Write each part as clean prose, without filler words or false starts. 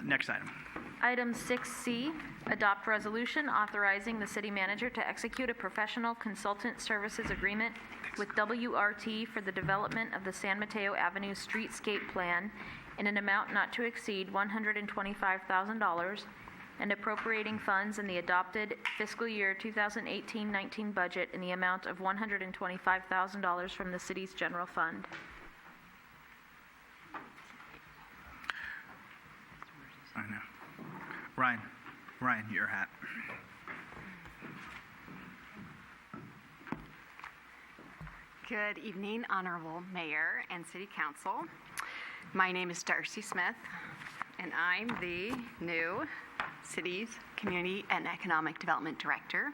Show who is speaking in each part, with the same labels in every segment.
Speaker 1: Next item.
Speaker 2: Item 6C, adopt resolution authorizing the city manager to execute a professional consultant services agreement with WRT for the development of the San Mateo Avenue Streetscape Plan in an amount not to exceed $125,000 and appropriating funds in the adopted fiscal year 2018-19 budget in the amount of $125,000 from the city's general fund.
Speaker 1: I know. Ryan, your hat.
Speaker 3: Good evening, Honorable Mayor and City Council. My name is Darcy Smith, and I'm the new City's Community and Economic Development Director.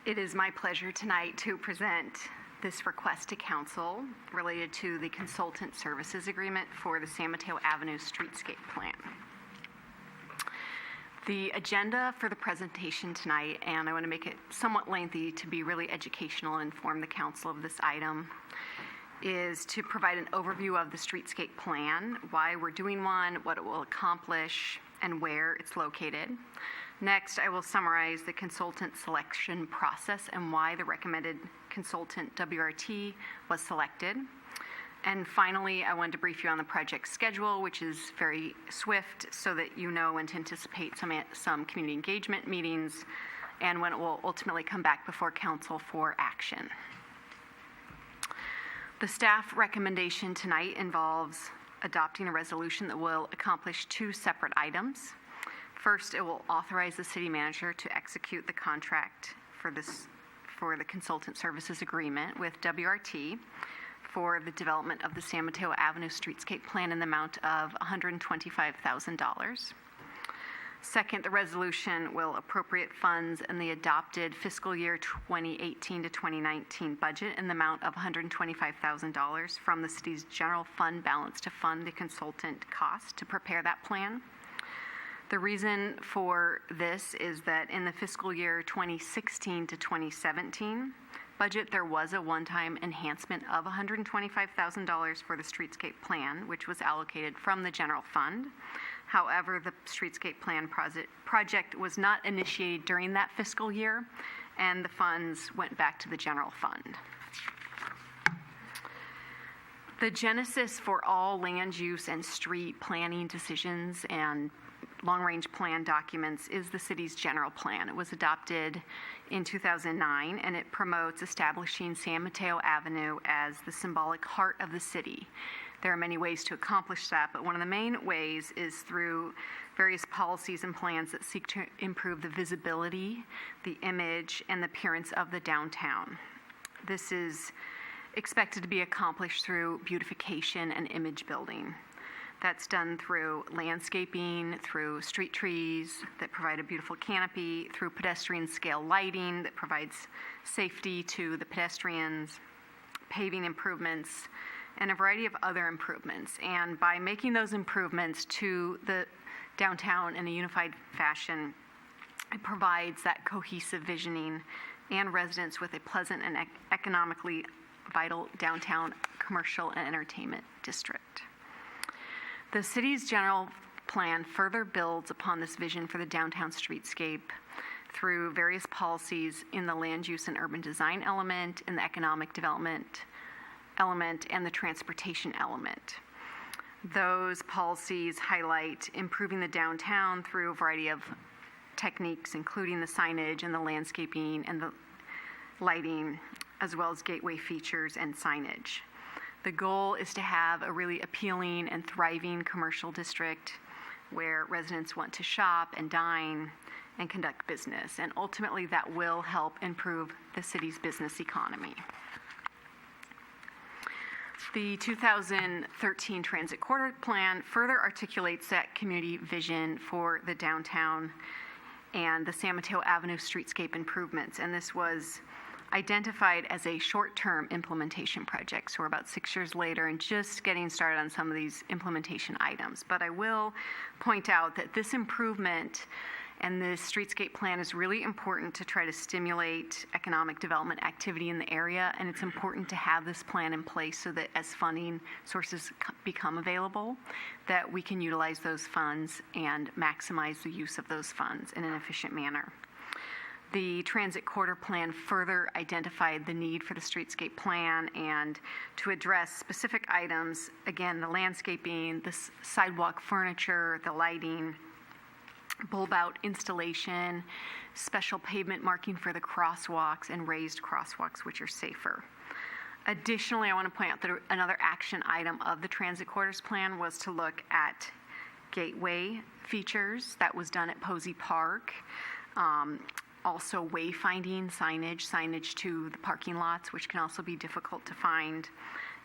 Speaker 3: It is my pleasure tonight to present this request to Council related to the consultant services agreement for the San Mateo Avenue Streetscape Plan. The agenda for the presentation tonight, and I want to make it somewhat lengthy to be really educational and inform the Council of this item, is to provide an overview of the Streetscape Plan, why we're doing one, what it will accomplish, and where it's located. Next, I will summarize the consultant selection process and why the recommended consultant WRT was selected. And finally, I wanted to brief you on the project schedule, which is very swift, so that you know when to anticipate some community engagement meetings and when it will ultimately come back before Council for action. The staff recommendation tonight involves adopting a resolution that will accomplish two separate items. First, it will authorize the city manager to execute the contract for the consultant services agreement with WRT for the development of the San Mateo Avenue Streetscape Plan in the amount of $125,000. Second, the resolution will appropriate funds in the adopted fiscal year 2018 to 2019 budget in the amount of $125,000 from the city's general fund balance to fund the consultant cost to prepare that plan. The reason for this is that in the fiscal year 2016 to 2017 budget, there was a one-time enhancement of $125,000 for the Streetscape Plan, which was allocated from the general fund. However, the Streetscape Plan project was not initiated during that fiscal year, and the funds went back to the general fund. The genesis for all land use and street planning decisions and long-range plan documents is the city's general plan. It was adopted in 2009, and it promotes establishing San Mateo Avenue as the symbolic heart of the city. There are many ways to accomplish that, but one of the main ways is through various policies and plans that seek to improve the visibility, the image, and the appearance of the downtown. This is expected to be accomplished through beautification and image building. That's done through landscaping, through street trees that provide a beautiful canopy, through pedestrian scale lighting that provides safety to the pedestrians, paving improvements, and a variety of other improvements. And by making those improvements to the downtown in a unified fashion, it provides that cohesive visioning and residents with a pleasant and economically vital downtown commercial and entertainment district. The city's general plan further builds upon this vision for the downtown streetscape through various policies in the land use and urban design element, in the economic development element, and the transportation element. Those policies highlight improving the downtown through a variety of techniques, including the signage and the landscaping and the lighting, as well as gateway features and signage. The goal is to have a really appealing and thriving commercial district where residents want to shop and dine and conduct business, and ultimately that will help improve the city's business economy. The 2013 Transit Corridor Plan further articulates that community vision for the downtown and the San Mateo Avenue streetscape improvements, and this was identified as a short-term implementation project. So we're about 6 years later and just getting started on some of these implementation items. But I will point out that this improvement And the streetscape plan is really important to try to stimulate economic development activity in the area. And it's important to have this plan in place so that as funding sources become available, that we can utilize those funds and maximize the use of those funds in an efficient manner. The transit corridor plan further identified the need for the streetscape plan and to address specific items, again, the landscaping, the sidewalk furniture, the lighting, bulb out installation, special pavement marking for the crosswalks, and raised crosswalks, which are safer. Additionally, I want to point out that another action item of the transit corridors plan was to look at gateway features. That was done at Posey Park. Also wayfinding signage to the parking lots, which can also be difficult to find,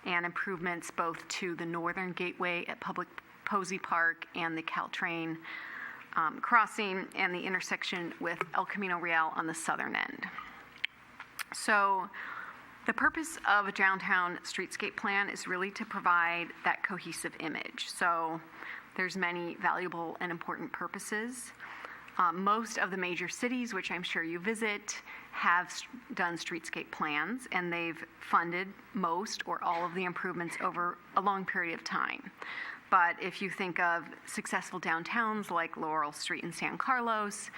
Speaker 3: and improvements both to the northern gateway at Posey Park and the Caltrain crossing and the intersection with El Camino Real on the southern end. So the purpose of a downtown streetscape plan is really to provide that cohesive image. So there's many valuable and important purposes. Most of the major cities, which I'm sure you visit, have done streetscape plans, and they've funded most or all of the improvements over a long period of time. But if you think of successful downtowns like Laurel Street in San Carlos,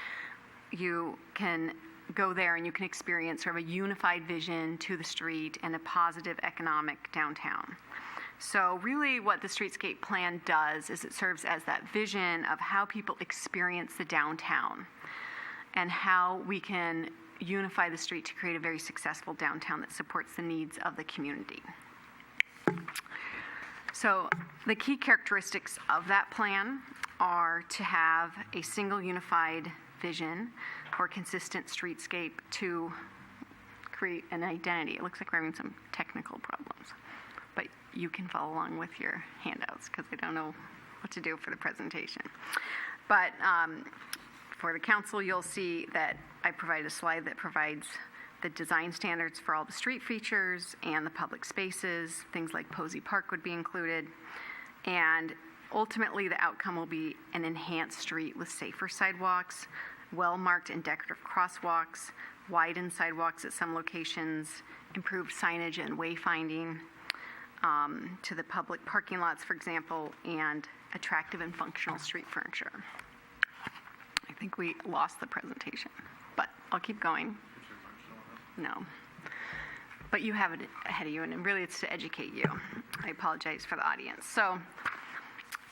Speaker 3: you can go there and you can experience sort of a unified vision to the street and a positive economic downtown. So really what the streetscape plan does is it serves as that vision of how people experience the downtown and how we can unify the street to create a very successful downtown that supports the needs of the community. So the key characteristics of that plan are to have a single unified vision for consistent streetscape to create an identity. It looks like we're having some technical problems, but you can follow along with your handouts because I don't know what to do for the presentation. But for the council, you'll see that I provided a slide that provides the design standards for all the street features and the public spaces. Things like Posey Park would be included. And ultimately, the outcome will be an enhanced street with safer sidewalks, well-marked and decorative crosswalks, widened sidewalks at some locations, improved signage and wayfinding to the public parking lots, for example, and attractive and functional street furniture. I think we lost the presentation, but I'll keep going. No. But you have it ahead of you, and really it's to educate you. I apologize for the audience. So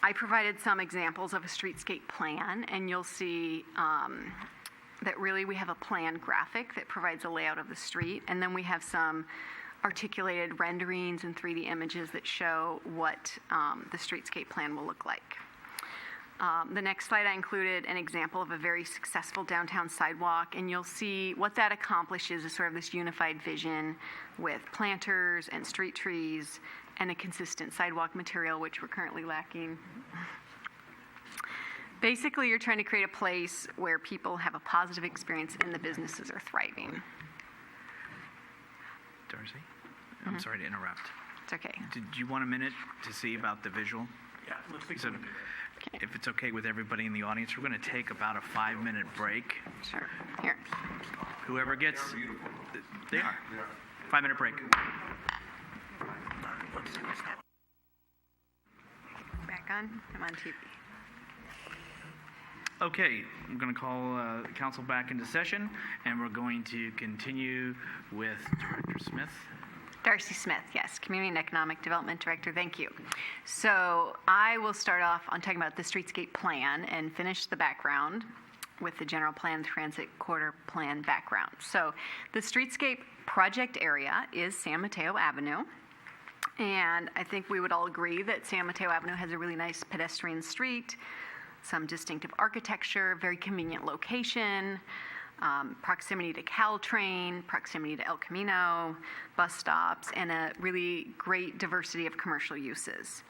Speaker 3: I provided some examples of a streetscape plan, and you'll see that really we have a plan graphic that provides a layout of the street, and then we have some articulated renderings and 3D images that show what the streetscape plan will look like. The next slide, I included an example of a very successful downtown sidewalk, and you'll see what that accomplishes is sort of this unified vision with planters and street trees and a consistent sidewalk material, which we're currently lacking. Basically, you're trying to create a place where people have a positive experience and the businesses are thriving.
Speaker 1: Darcy, I'm sorry to interrupt.
Speaker 3: It's okay.
Speaker 1: Did you want a minute to see about the visual?
Speaker 4: Yeah, looks like
Speaker 1: So, if it's okay with everybody in the audience, we're going to take about a 5-minute break.
Speaker 3: Sure. Here.
Speaker 1: Whoever gets, they are. 5-minute break.
Speaker 3: Back on? I'm on TV.
Speaker 1: Okay, I'm going to call council back into session, and we're going to continue with Director Smith.
Speaker 3: Darcy Smith, yes, Community and Economic Development Director, thank you. So I will start off on talking about the streetscape plan and finish the background with the general plan, transit corridor plan background. So the streetscape project area is San Mateo Avenue. And I think we would all agree that San Mateo Avenue has a really nice pedestrian street, some distinctive architecture, very convenient location, proximity to Caltrain, proximity to El Camino, bus stops, and a really great diversity of commercial uses.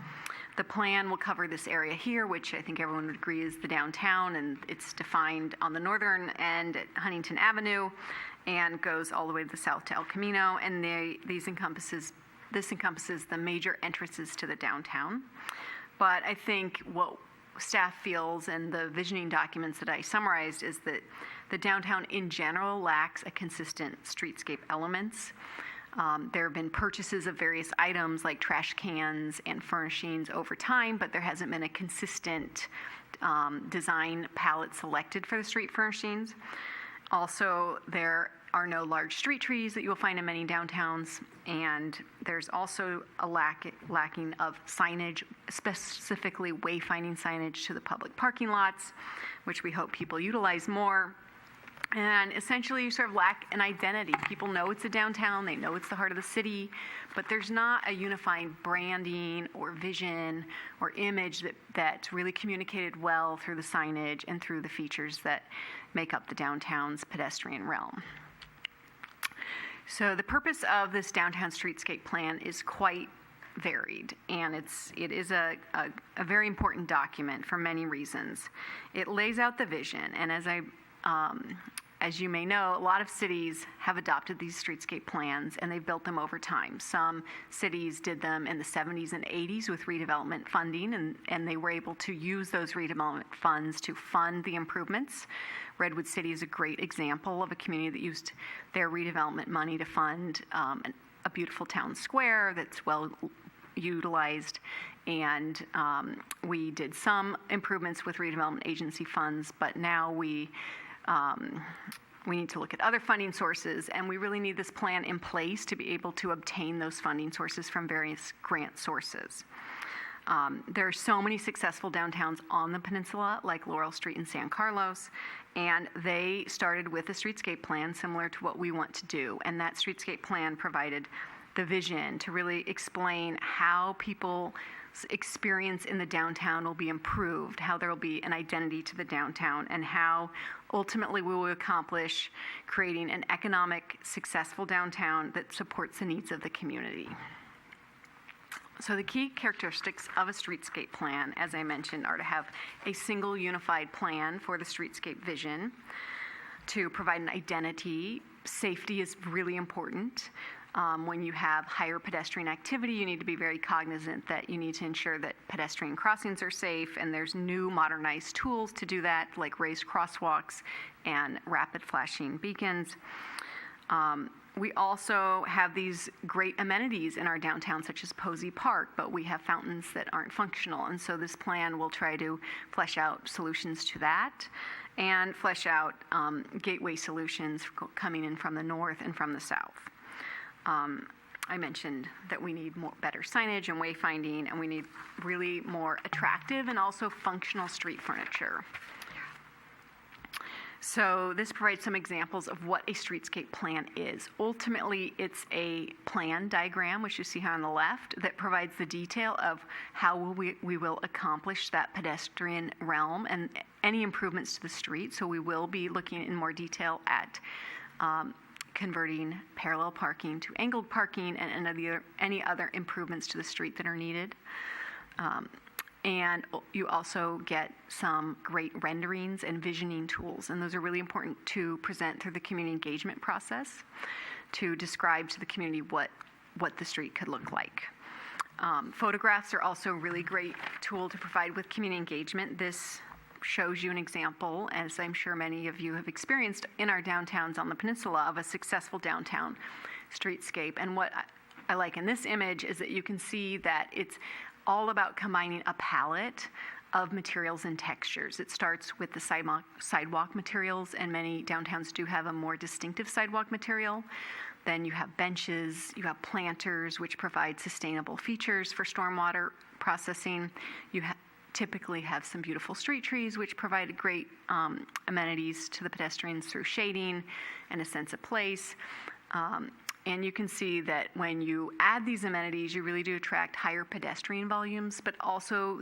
Speaker 3: The plan will cover this area here, which I think everyone would agree is the downtown, and it's defined on the northern end at Huntington Avenue and goes all the way to the south to El Camino, and this encompasses the major entrances to the downtown. But I think what staff feels, and the visioning documents that I summarized, is that the downtown in general lacks a consistent streetscape elements. There have been purchases of various items like trash cans and furnishings over time, but there hasn't been a consistent design palette selected for the street furnishings. Also, there are no large street trees that you will find in many downtowns, and there's also a lacking of signage, specifically wayfinding signage to the public parking lots, which we hope people utilize more. And essentially, you sort of lack an identity. People know it's a downtown, they know it's the heart of the city, but there's not a unifying branding or vision or image that's really communicated well through the signage and through the features that make up the downtown's pedestrian realm. So the purpose of this downtown streetscape plan is quite varied, and it is a very important document for many reasons. It lays out the vision, and as you may know, a lot of cities have adopted these streetscape plans, and they've built them over time. Some cities did them in the 70s and 80s with redevelopment funding, and they were able to use those redevelopment funds to fund the improvements. Redwood City is a great example of a community that used their redevelopment money to fund a beautiful town square that's well utilized, and we did some improvements with redevelopment agency funds, but now we need to look at other funding sources, and we really need this plan in place to be able to obtain those funding sources from various grant sources. There are so many successful downtowns on the peninsula, like Laurel Street in San Carlos, and they started with a streetscape plan similar to what we want to do, and that streetscape plan provided the vision to really explain how people's experience in the downtown will be improved, how there will be an identity to the downtown, and how ultimately we will accomplish creating an economic, successful downtown that supports the needs of the community. So the key characteristics of a streetscape plan, as I mentioned, are to have a single unified plan for the streetscape vision, to provide an identity. Safety is really important. When you have higher pedestrian activity, you need to be very cognizant that you need to ensure that pedestrian crossings are safe, and there's new modernized tools to do that, like raised crosswalks and rapid flashing beacons. We also have these great amenities in our downtown, such as Posey Park, but we have fountains that aren't functional, and so this plan will try to flesh out solutions to that and flesh out gateway solutions coming in from the north and from the south. I mentioned that we need better signage and wayfinding, and we need really more attractive and also functional street furniture. So this provides some examples of what a streetscape plan is. Ultimately, it's a plan diagram, which you see here on the left, that provides the detail of how we will accomplish that pedestrian realm and any improvements to the street. So we will be looking in more detail at converting parallel parking to angled parking and any other improvements to the street that are needed. And you also get some great renderings and visioning tools, and those are really important to present through the community engagement process to describe to the community what the street could look like. Photographs are also a really great tool to provide with community engagement. This shows you an example, as I'm sure many of you have experienced in our downtowns on the peninsula, of a successful downtown streetscape. And what I like in this image is that you can see that it's all about combining a palette of materials and textures. It starts with the sidewalk materials, and many downtowns do have a more distinctive sidewalk material. Then you have benches, you have planters, which provide sustainable features for stormwater processing. You typically have some beautiful street trees, which provide great amenities to the pedestrians through shading and a sense of place. And you can see that when you add these amenities, you really do attract higher pedestrian volumes, but also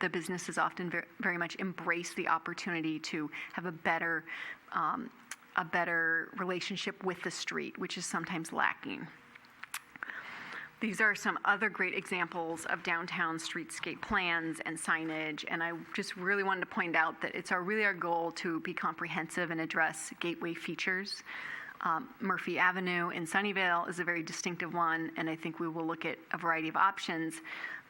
Speaker 3: the businesses often very much embrace the opportunity to have a better relationship with the street, which is sometimes lacking. These are some other great examples of downtown streetscape plans and signage, and I just really wanted to point out that it's really our goal to be comprehensive and address gateway features. Murphy Avenue in Sunnyvale is a very distinctive one, and I think we will look at a variety of options.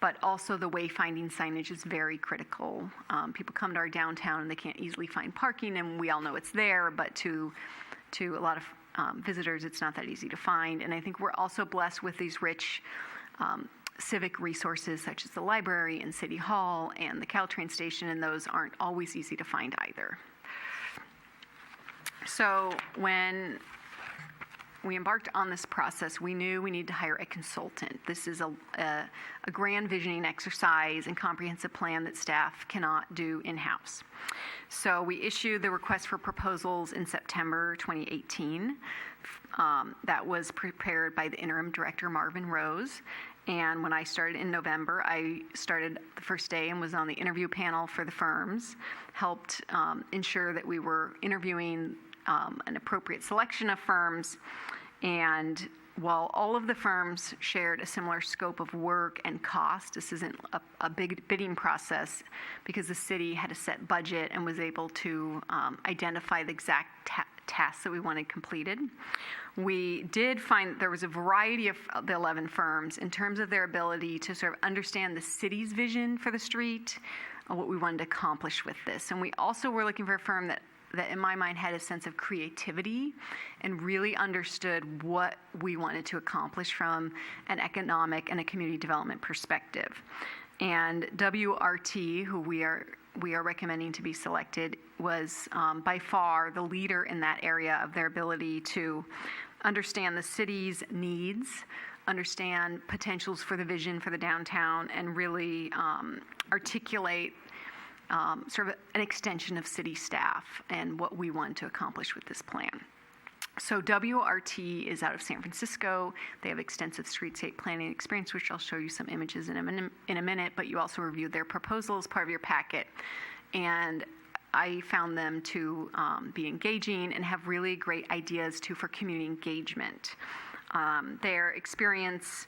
Speaker 3: But also the wayfinding signage is very critical. People come to our downtown and they can't easily find parking, and we all know it's there, but to a lot of visitors, it's not that easy to find. And I think we're also blessed with these rich civic resources such as the library and City Hall and the Caltrain station, and those aren't always easy to find either. So when we embarked on this process, we knew we needed to hire a consultant. This is a grand visioning exercise and comprehensive plan that staff cannot do in-house. So we issued the request for proposals in September 2018. That was prepared by the interim director, Marvin Rose. And when I started in November, I started the first day and was on the interview panel for the firms, helped ensure that we were interviewing an appropriate selection of firms. And while all of the firms shared a similar scope of work and cost, this isn't a big bidding process because the city had a set budget and was able to identify the exact tasks that we wanted completed. We did find that there was a variety of the 11 firms in terms of their ability to sort of understand the city's vision for the street, what we wanted to accomplish with this. And we also were looking for a firm that in my mind had a sense of creativity and really understood what we wanted to accomplish from an economic and a community development perspective. And WRT, who we are recommending to be selected, was by far the leader in that area of their ability to understand the city's needs, understand potentials for the vision for the downtown, and really articulate sort of an extension of city staff and what we want to accomplish with this plan. So WRT is out of San Francisco. They have extensive streetscape planning experience, which I'll show you some images in a minute, but you also reviewed their proposal as part of your packet. And I found them to be engaging and have really great ideas too for community engagement. Their experience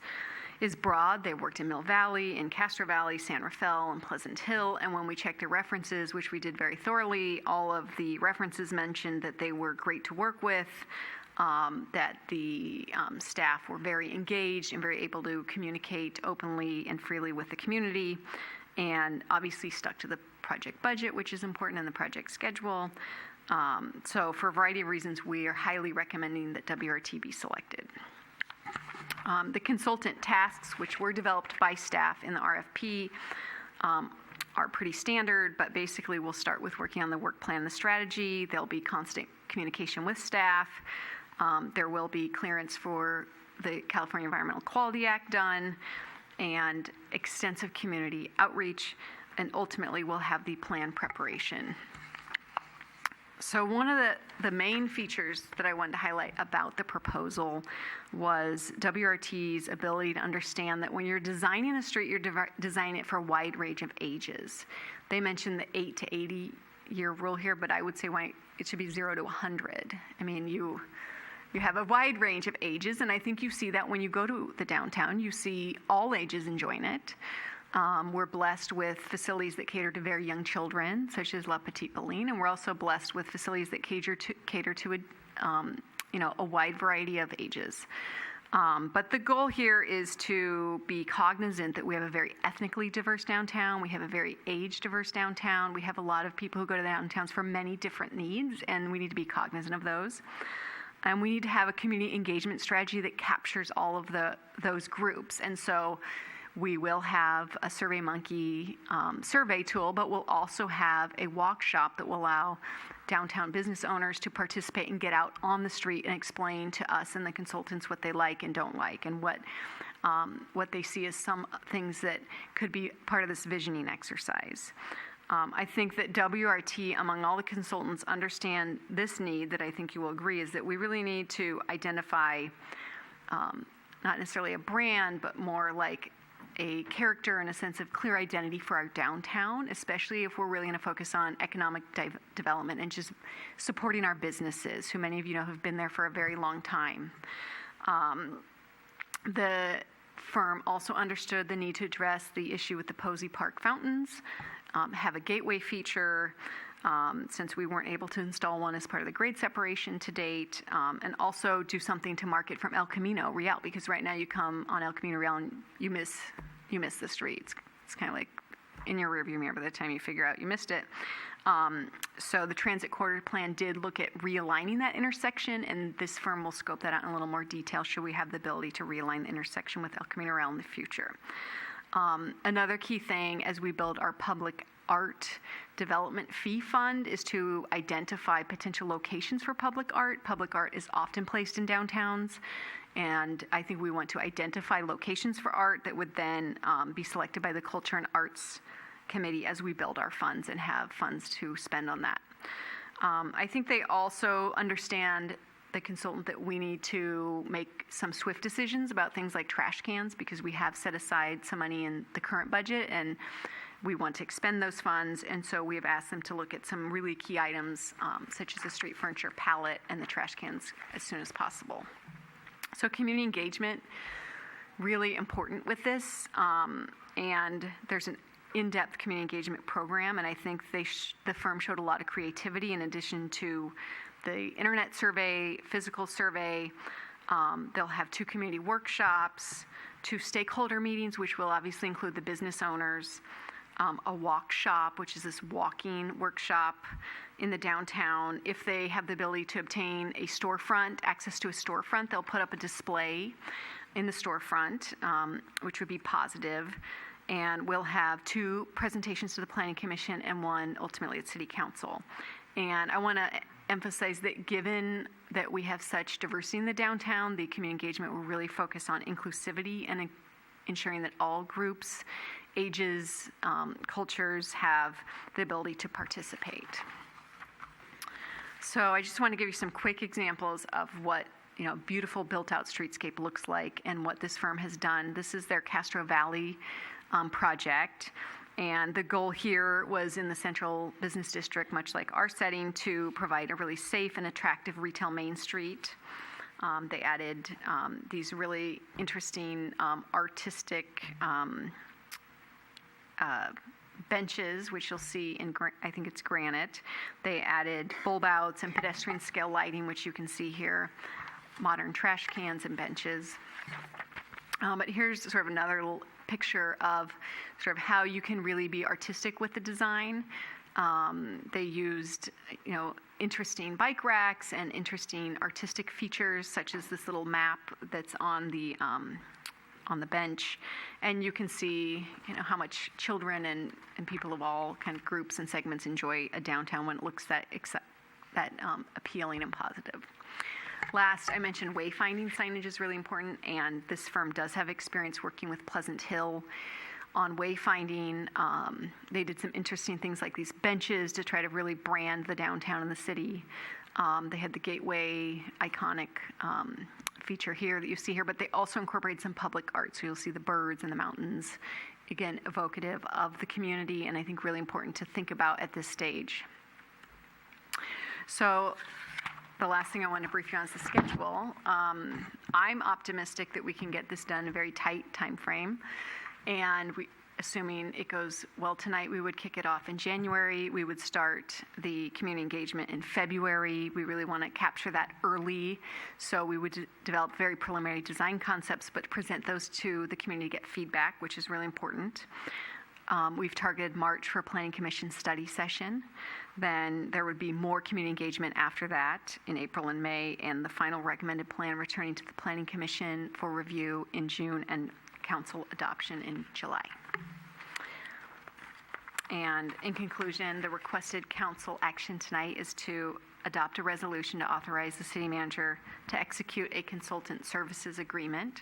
Speaker 3: is broad. They worked in Mill Valley, in Castro Valley, San Rafael, and Pleasant Hill. And when we checked their references, which we did very thoroughly, all of the references mentioned that they were great to work with, that the staff were very engaged and very able to communicate openly and freely with the community, and obviously stuck to the project budget, which is important, in the project schedule. So for a variety of reasons, we are highly recommending that WRT be selected. The consultant tasks, which were developed by staff in the RFP, are pretty standard, but basically we'll start with working on the work plan, the strategy. There'll be constant communication with staff. There will be clearance for the California Environmental Quality Act done, and extensive community outreach, and ultimately we'll have the plan preparation. So one of the main features that I wanted to highlight about the proposal was WRT's ability to understand that when you're designing a street, you're designing it for a wide range of ages. They mentioned the 8 to 80 year rule here, but I would say it should be 0 to 100. I mean, you have a wide range of ages, and I think you see that when you go to the downtown. You see all ages enjoying it. We're blessed with facilities that cater to very young children, such as La Petite Pauline, and we're also blessed with facilities that cater to a wide variety of ages. But the goal here is to be cognizant that we have a very ethnically diverse downtown. We have a very age-diverse downtown. We have a lot of people who go to the downtowns for many different needs, and we need to be cognizant of those. And we need to have a community engagement strategy that captures all of those groups. And so we will have a SurveyMonkey survey tool, but we'll also have a walk shop that will allow downtown business owners to participate and get out on the street and explain to us and the consultants what they like and don't like, and what they see as some things that could be part of this visioning exercise. I think that WRT, among all the consultants, understand this need that I think you will agree is that we really need to identify not necessarily a brand, but more like a character and a sense of clear identity for our downtown, especially if we're really going to focus on economic development and just supporting our businesses, who many of you know have been there for a very long time. The firm also understood the need to address the issue with the Posey Park fountains, have a gateway feature, since we weren't able to install one as part of the grade separation to date, and also do something to mark it from El Camino Real, because right now you come on El Camino Real and you miss the streets. It's kind of like in your rearview mirror by the time you figure out you missed it. So the transit corridor plan did look at realigning that intersection, and this firm will scope that out in a little more detail should we have the ability to realign the intersection with El Camino Real in the future. Another key thing as we build our public art development fee fund is to identify potential locations for public art. Public art is often placed in downtowns, and I think we want to identify locations for art that would then be selected by the Culture and Arts Committee as we build our funds and have funds to spend on that. I think they also understand, the consultant, that we need to make some swift decisions about things like trash cans, because we have set aside some money in the current budget and we want to expend those funds, and so we have asked them to look at some really key items such as the street furniture pallet and the trash cans as soon as possible. So community engagement, really important with this, and there's an in-depth community engagement program, and I think the firm showed a lot of creativity in addition to the internet survey, physical survey. They'll have 2 community workshops, 2 stakeholder meetings, which will obviously include the business owners, a walk shop, which is this walking workshop in the downtown. If they have the ability to obtain a storefront, access to a storefront, they'll put up a display in the storefront, which would be positive. And we'll have 2 presentations to the Planning Commission and 1 ultimately at City Council. And I want to emphasize that given that we have such diversity in the downtown, the community engagement will really focus on inclusivity and ensuring that all groups, ages, cultures have the ability to participate. So I just want to give you some quick examples of what beautiful built-out streetscape looks like and what this firm has done. This is their Castro Valley project. And the goal here was in the central business district, much like our setting, to provide a really safe and attractive retail main street. They added these really interesting artistic benches, which you'll see in, I think it's granite. They added bulb outs and pedestrian scale lighting, which you can see here, modern trash cans and benches. But here's sort of another little picture of sort of how you can really be artistic with the design. They used, interesting bike racks and interesting artistic features, such as this little map that's on the bench, and you can see, how much children and people of all kind of groups and segments enjoy a downtown when it looks that appealing and positive. Last, I mentioned wayfinding signage is really important, and this firm does have experience working with Pleasant Hill on wayfinding. They did some interesting things like these benches to try to really brand the downtown and the city. They had the gateway iconic feature here that you see here, but they also incorporated some public art. So you'll see the birds and the mountains, again, evocative of the community, and I think really important to think about at this stage. So the last thing I want to brief you on is the schedule. I'm optimistic that we can get this done in a very tight time frame, and assuming it goes well tonight, we would kick it off in January. We would start the community engagement in February. We really want to capture that early, so we would develop very preliminary design concepts, but present those to the community to get feedback, which is really important. We've targeted March for a Planning Commission study session. Then there would be more community engagement after that in April and May, and the final recommended plan returning to the Planning Commission for review in June and council adoption in July. And in conclusion, the requested council action tonight is to adopt a resolution to authorize the city manager to execute a consultant services agreement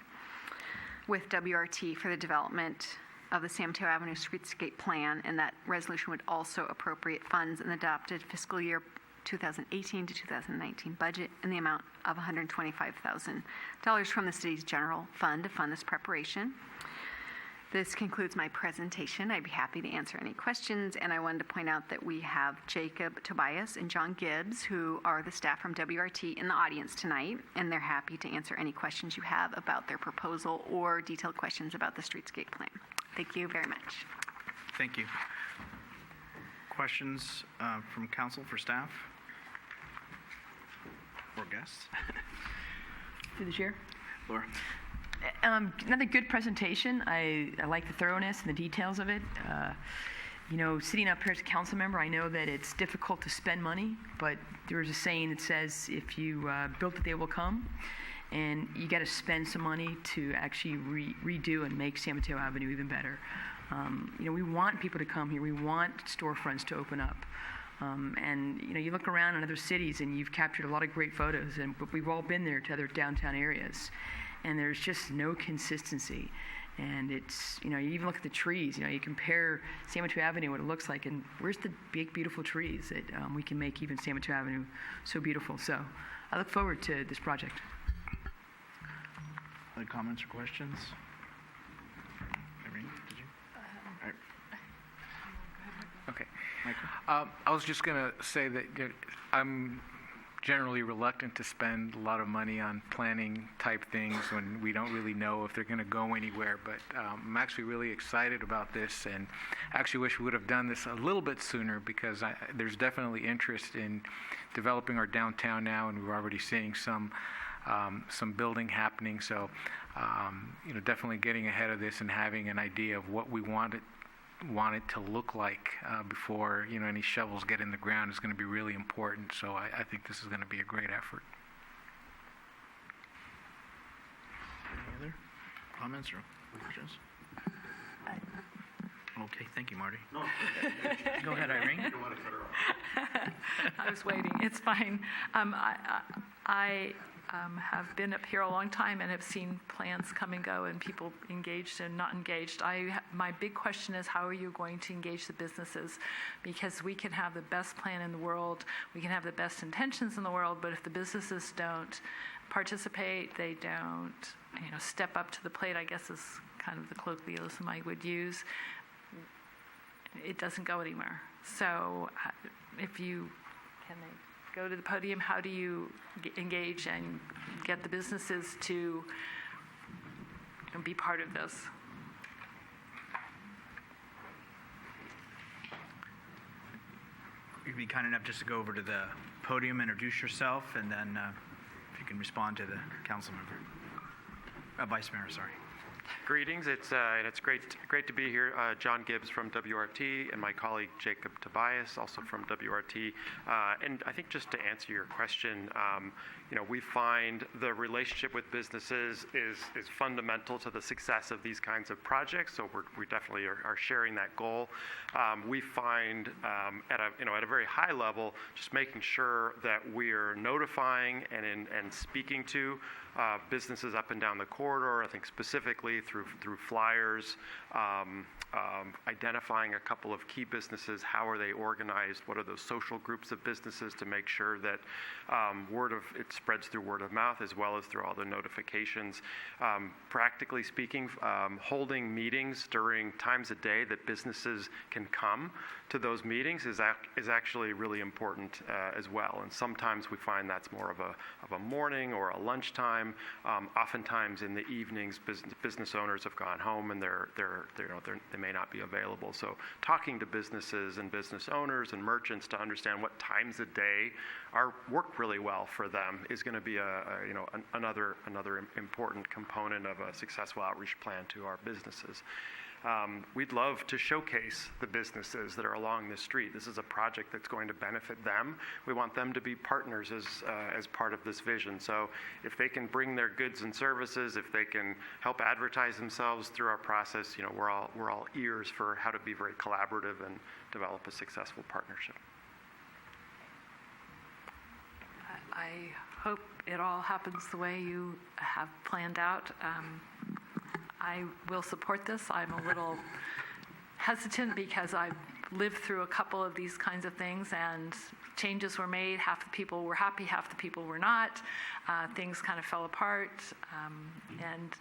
Speaker 3: with WRT for the development of the San Mateo Avenue Streetscape Plan, and that resolution would also appropriate funds in the adopted fiscal year 2018 to 2019 budget in the amount of $125,000 from the city's general fund to fund this preparation. This concludes my presentation. I'd be happy to answer any questions, and I wanted to point out that we have Jacob Tobias and John Gibbs, who are the staff from WRT, in the audience tonight, and they're happy to answer any questions you have about their proposal or detailed questions about the Streetscape plan. Thank you very much.
Speaker 1: Thank you. questions from council for staff or guests?
Speaker 4: Through the chair.
Speaker 1: Laura?
Speaker 4: Another good presentation. I like the thoroughness and the details of it. Sitting up here as a council member, I know that it's difficult to spend money, but there's a saying that says if you build it, they will come. And you got to spend some money to actually redo and make San Mateo Avenue even better. We want people to come here. We want storefronts to open up. You look around in other cities and you've captured a lot of great photos, but we've all been there to other downtown areas. And there's just no consistency. And it's, you even look at the trees, you compare San Mateo Avenue, what it looks like, and where's the big, beautiful trees that we can make even San Mateo Avenue so beautiful. So I look forward to this project.
Speaker 1: Other comments or questions? Irene, did you? All right.
Speaker 5: Okay.
Speaker 1: Michael?
Speaker 5: I was just going to say that I'm generally reluctant to spend a lot of money on planning type things when we don't really know if they're going to go anywhere. But I'm actually really excited about this, and actually wish we would have done this a little bit sooner, because there's definitely interest in developing our downtown now, and we're already seeing some building happening. So, definitely getting ahead of this and having an idea of what we want it to look like before any shovels get in the ground is going to be really important. So I think this is going to be a great effort.
Speaker 1: Any other comments or questions? Okay, thank you, Marty. No. Go ahead, Irene. You don't want to cut her off.
Speaker 6: I was waiting. It's fine. I have been up here a long time and have seen plans come and go and people engaged and not engaged. My big question is, how are you going to engage the businesses? Because we can have the best plan in the world, we can have the best intentions in the world, but if the businesses don't participate, they don't step up to the plate, I guess is kind of the colloquialism I would use, it doesn't go anywhere. So if you, can they go to the podium, how do you engage and get the businesses to be part of this?
Speaker 1: You'd be kind enough just to go over to the podium, introduce yourself, and then if you can respond to the council member. Vice Mayor, sorry.
Speaker 7: Greetings. It's great to be here. John Gibbs from WRT and my colleague Jacob Tobias, also from WRT. And I think just to answer your question, we find the relationship with businesses is fundamental to the success of these kinds of projects. So we definitely are sharing that goal. We find at a very high level, just making sure that we're notifying and speaking to businesses up and down the corridor. I think specifically through flyers, identifying a couple of key businesses. How are they organized? What are those social groups of businesses, to make sure that it spreads through word of mouth as well as through all the notifications. Practically speaking, holding meetings during times of day that businesses can come to those meetings is actually really important as well. And sometimes we find that's more of a morning or a lunchtime. Oftentimes in the evenings, business owners have gone home and they may not be available. So talking to businesses and business owners and merchants to understand what times of day work really well for them is going to be another important component of a successful outreach plan to our businesses. We'd love to showcase the businesses that are along the street. This is a project that's going to benefit them. We want them to be partners as part of this vision. So if they can bring their goods and services, if they can help advertise themselves through our process, we're all ears for how to be very collaborative and develop a successful partnership.
Speaker 6: I hope it all happens the way you have planned out. I will support this. I'm a little hesitant because I've lived through a couple of these kinds of things, and changes were made. Half the people were happy, half the people were not. Things kind of fell apart, and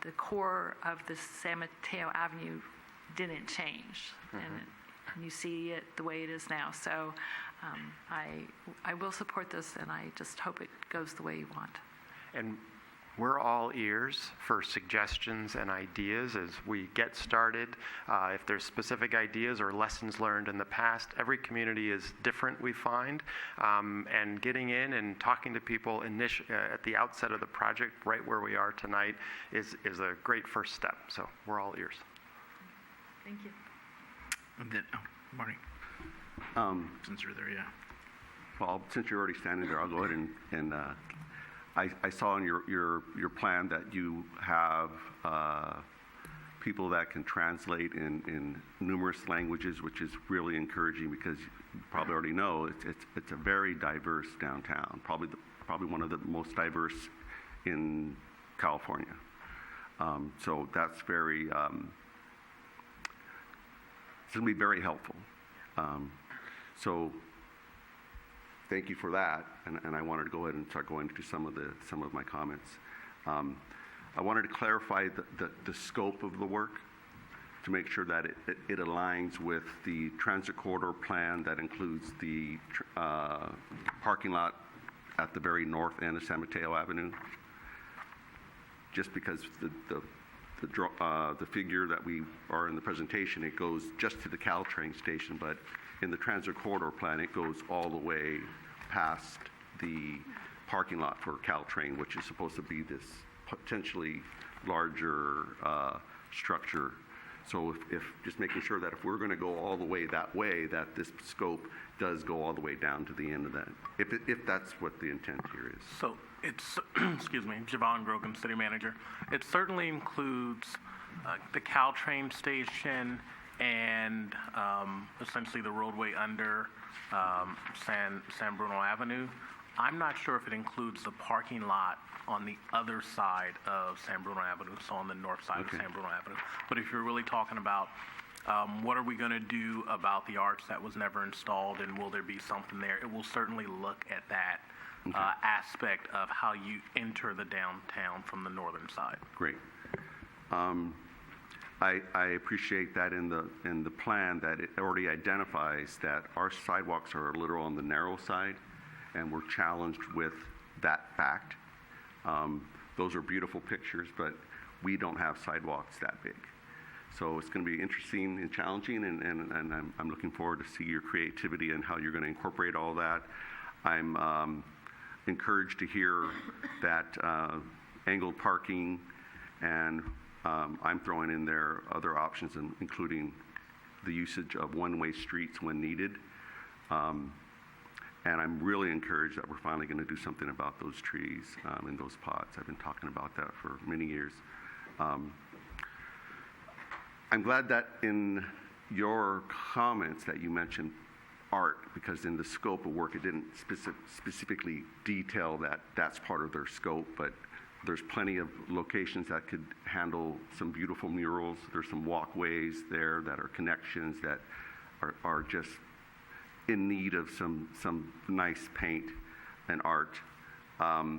Speaker 6: the core of the San Mateo Avenue didn't change, and you see it the way it is now. So I will support this, and I just hope it goes the way you want.
Speaker 7: And we're all ears for suggestions and ideas as we get started. If there's specific ideas or lessons learned in the past, every community is different, we find. And getting in and talking to people at the outset of the project, right where we are tonight, is a great first step. So we're all ears.
Speaker 6: Thank you.
Speaker 1: And then, Marty, since you're there, yeah.
Speaker 8: Well, since you're already standing there, I'll go ahead and I saw in your plan that you have people that can translate in numerous languages, which is really encouraging because you probably already know it's a very diverse downtown, probably one of the most diverse in California. So that's very it's going to be very helpful. So thank you for that, and I wanted to go ahead and start going into some of my comments. I wanted to clarify the scope of the work to make sure that it aligns with the transit corridor plan that includes the parking lot at the very north end of San Mateo Avenue. Just because the figure that we are in the presentation, it goes just to the Caltrain station, but in the transit corridor plan, it goes all the way past the parking lot for Caltrain, which is supposed to be this potentially larger structure. So if just making sure that if we're going to go all the way, that this scope does go all the way down to the end of that, if that's what the intent here is.
Speaker 9: So it's, excuse me, Javon Grogan, City Manager. It certainly includes the Caltrain station and essentially the roadway under San Bruno Avenue. I'm not sure if it includes the parking lot on the other side of San Bruno Avenue, so on the north side of San Bruno Avenue. But if you're really talking about what are we going to do about the arch that was never installed, and will there be something there, it will certainly look at that aspect of how you enter the downtown from the northern side.
Speaker 8: Great. I appreciate that in the plan that it already identifies that our sidewalks are a little on the narrow side, and we're challenged with that fact. Those are beautiful pictures, but we don't have sidewalks that big. So it's going to be interesting and challenging, and I'm looking forward to see your creativity and how you're going to incorporate all that. I'm encouraged to hear that angled parking, and I'm throwing in there other options, including the usage of one-way streets when needed. And I'm really encouraged that we're finally going to do something about those trees in those pots. I've been talking about that for many years. I'm glad that in your comments that you mentioned art, because in the scope of work, it didn't specifically detail that that's part of their scope, but there's plenty of locations that could handle some beautiful murals. There's some walkways there that are connections that are just in need of some nice paint and art. I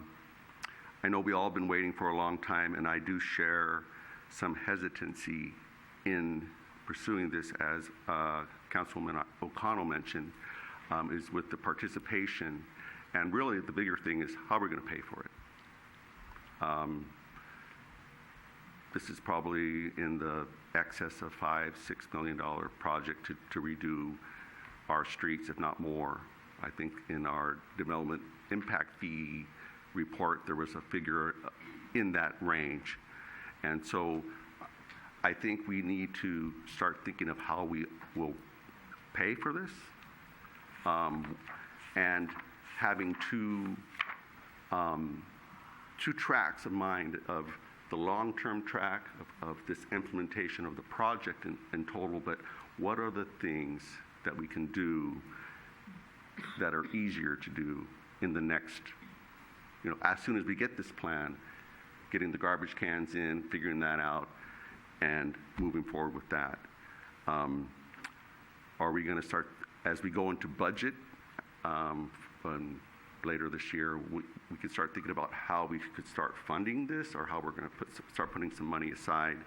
Speaker 8: know we all been waiting for a long time, and I do share some hesitancy in pursuing this, as Councilwoman O'Connell mentioned, is with the participation. And really the bigger thing is how we're going to pay for it. This is probably in the excess of $5-6 million project to redo our streets, if not more. I think in our development impact fee report, there was a figure in that range. And so I think we need to start thinking of how we will pay for this, and having two tracks of mind of the long-term track of this implementation of the project in total, but what are the things that we can do that are easier to do in the next, as soon as we get this plan, getting the garbage cans in, figuring that out, and moving forward with that. Are we going to start, as we go into budget later this year, we could start thinking about how we could start funding this, or how we're going to start putting some money aside.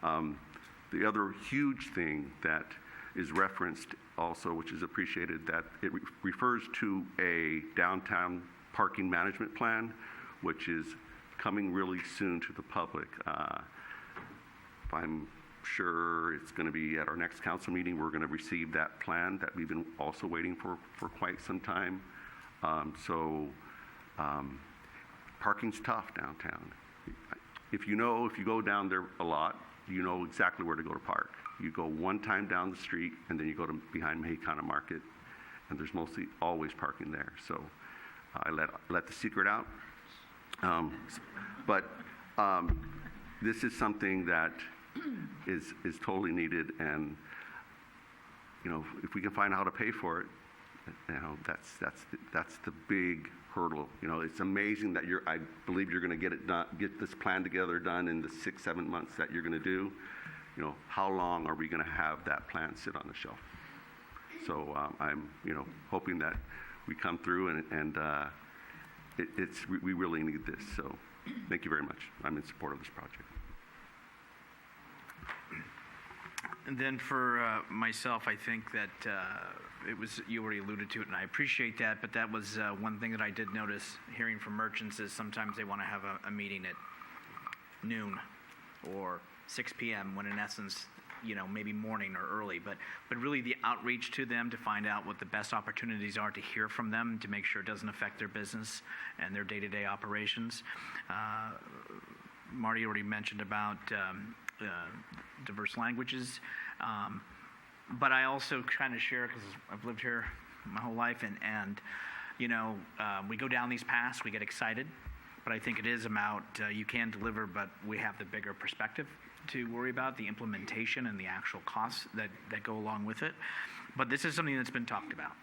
Speaker 8: The other huge thing that is referenced also, which is appreciated, that it refers to a downtown parking management plan, which is coming really soon to the public. I'm sure it's going to be at our next council meeting. We're going to receive that plan that we've been also waiting for quite some time. Parking's tough downtown. If you go down there a lot, you know exactly where to go to park. You go one time down the street, and then you go to behind Mexicana Market, and there's mostly always parking there. So I let the secret out. This is something that is totally needed, and if we can find out how to pay for it, that's the big hurdle. It's amazing that I believe you're going to get this plan together done in the 6-7 months that you're going to do. How long are we going to have that plan sit on the shelf? So I'm hoping that we come through, and we really need this. So thank you very much. I'm in support of this project.
Speaker 1: And then for myself, I think that you already alluded to it, and I appreciate that, but that was one thing that I did notice hearing from merchants is sometimes they want to have a meeting at noon or 6 p.m. when in essence, maybe morning or early, but really the outreach to them to find out what the best opportunities are to hear from them to make sure it doesn't affect their business and their day-to-day operations. Marty already mentioned about diverse languages, but I also kind of share, because I've lived here my whole life, and we go down these paths, we get excited, but I think it is about you can deliver, but we have the bigger perspective to worry about, the implementation and the actual costs that go along with it. But this is something that's been talked about.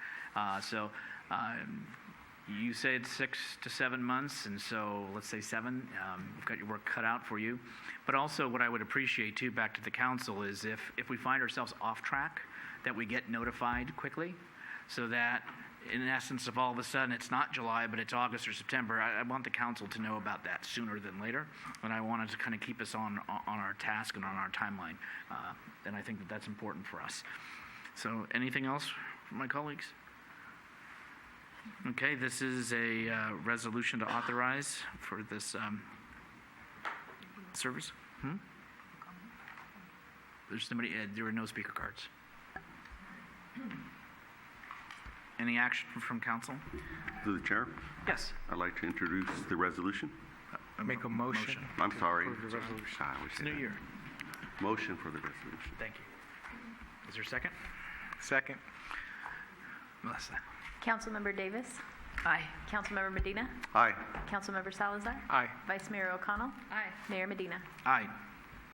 Speaker 1: You say it's 6 to 7 months, and so let's say 7. You've got your work cut out for you. But also what I would appreciate, too, back to the council, is if we find ourselves off track, that we get notified quickly, so that in essence, if all of a sudden it's not July, but it's August or September, I want the council to know about that sooner than later. And I wanted to kind of keep us on our task and on our timeline. And I think that that's important for us. So anything else from my colleagues? Okay, this is a resolution to authorize for this service. There's somebody, there were no speaker cards. Any action from council?
Speaker 8: Through the chair,
Speaker 1: Yes.
Speaker 8: I'd like to introduce the resolution.
Speaker 5: Make a motion.
Speaker 8: I'm sorry.
Speaker 5: For the resolution.
Speaker 8: I always
Speaker 1: It's
Speaker 8: say
Speaker 1: New
Speaker 8: that.
Speaker 1: Year.
Speaker 8: Motion for the resolution.
Speaker 1: Thank you. Is there a second?
Speaker 5: Second.
Speaker 1: Melissa.
Speaker 2: Councilmember Davis.
Speaker 4: Aye.
Speaker 2: Councilmember Medina.
Speaker 8: Aye.
Speaker 2: Councilmember Salazar.
Speaker 5: Aye.
Speaker 2: Vice Mayor O'Connell.
Speaker 6: Aye.
Speaker 2: Mayor Medina.
Speaker 1: Aye.